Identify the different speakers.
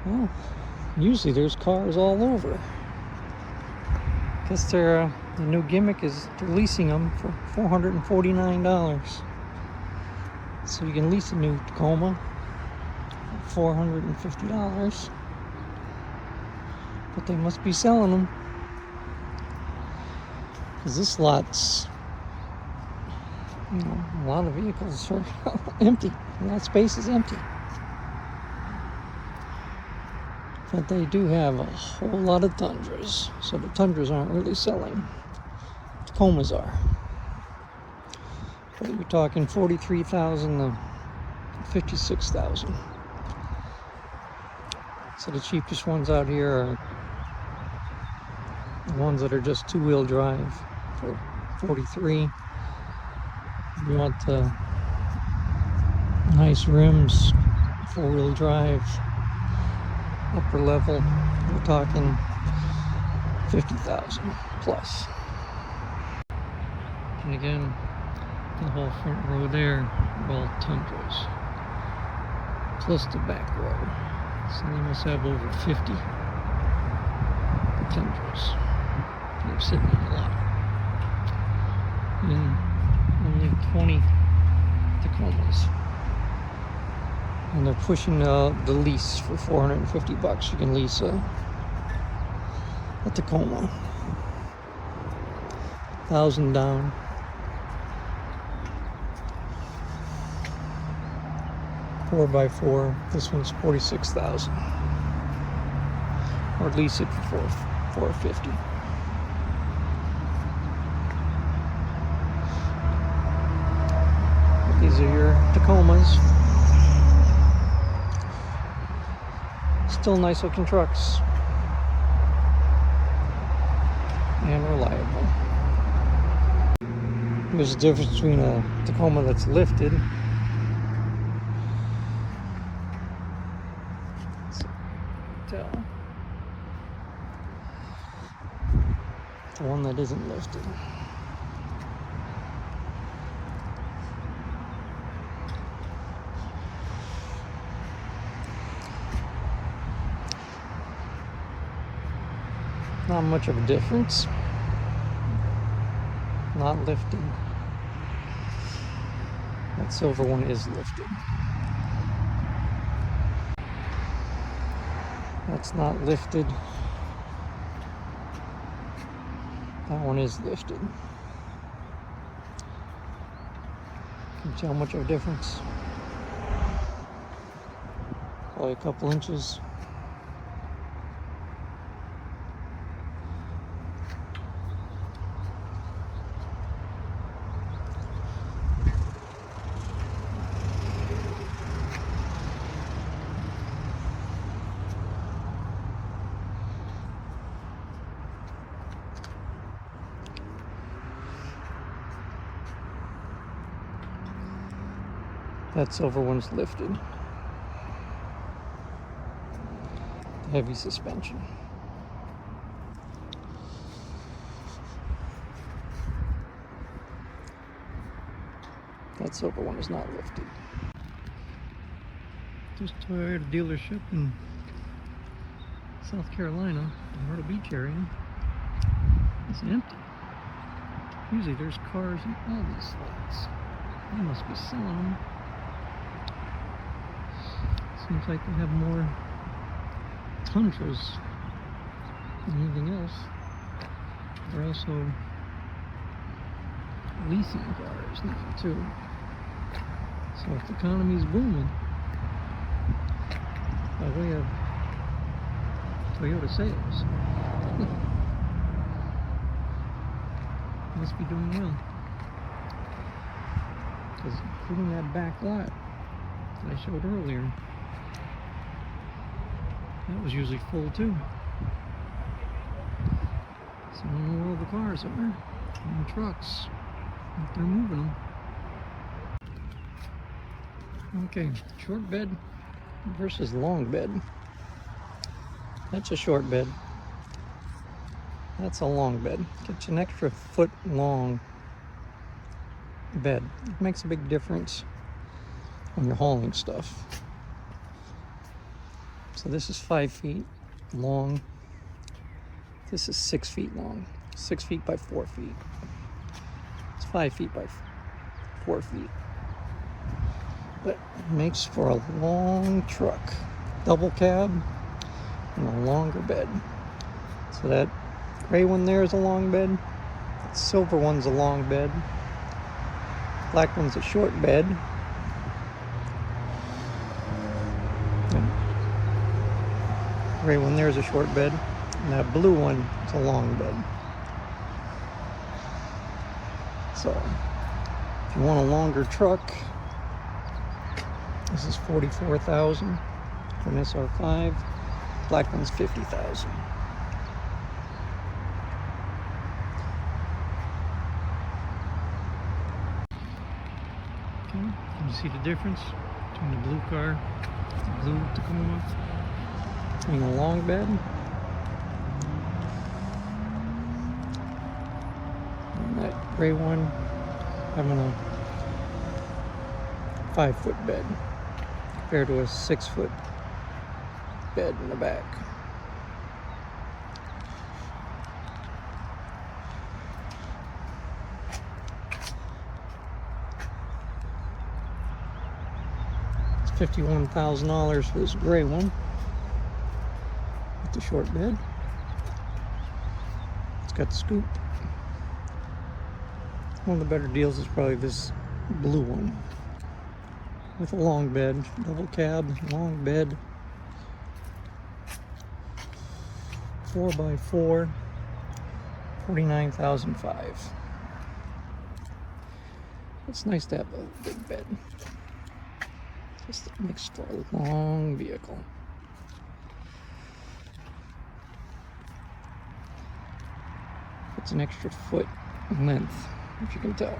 Speaker 1: Well, usually there's cars all over. Guess the new gimmick is they're leasing them for $449. So you can lease a new Tacoma for $450. But they must be selling them. Because this lot's, a lot of vehicles are empty. That space is empty. But they do have a whole lot of Tundras. So the Tundras aren't really selling. Tacomas are. But you're talking $43,000 to $56,000. So the cheapest ones out here are the ones that are just two-wheel drive for $43,000. If you want the nice rims, four-wheel drive, upper level, we're talking $50,000 plus. And again, the whole front row there are all Tundras, plus the back row. So they must have over 50 Tundras. They're sitting in a lot. And only 20 Tacomas. And they're pushing the lease for $450. You can lease a Tacoma. 1,000 down. Four by four. This one's $46,000. Or lease it for $450. These are your Tacomas. Still nice looking trucks. And reliable. There's a difference between a Tacoma that's lifted. Tell. The one that isn't lifted. Not much of a difference. Not lifted. That silver one is lifted. That's not lifted. That one is lifted. Can you tell much of a difference? Probably a couple inches. That silver one's lifted. Heavy suspension. That silver one is not lifted. This Toyota dealership in South Carolina, in Myrtle Beach area, is empty. Usually there's cars in all these slots. They must be selling them. Seems like they have more Tundras than anything else. They're also leasing cars now too. So if the economy's booming, by way of Toyota sales, must be doing well. Because including that back lot that I showed earlier, that was usually full too. So I don't know where all the cars are and the trucks, if they're moving them. Okay, short bed versus long bed. That's a short bed. That's a long bed. Gets an extra foot long bed. It makes a big difference when you're hauling stuff. So this is 5 feet long. This is 6 feet long. 6 feet by 4 feet. It's 5 feet by 4 feet. But it makes for a long truck. Double cab and a longer bed. So that gray one there is a long bed. That silver one's a long bed. Black one's a short bed. Gray one there is a short bed. And that blue one is a long bed. So, if you want a longer truck, this is $44,000 for an SR5. Black one's $50,000. Okay, can you see the difference between the blue car, the blue Tacoma, between the long bed and that gray one having a 5-foot bed compared to a 6-foot bed in the back. It's $51,000 for this gray one with the short bed. It's got the scoop. One of the better deals is probably this blue one with a long bed, double cab, long bed, 4x4, $49,500. It's nice to have a big bed. Just makes for a long vehicle. It's an extra foot in length, if you can tell.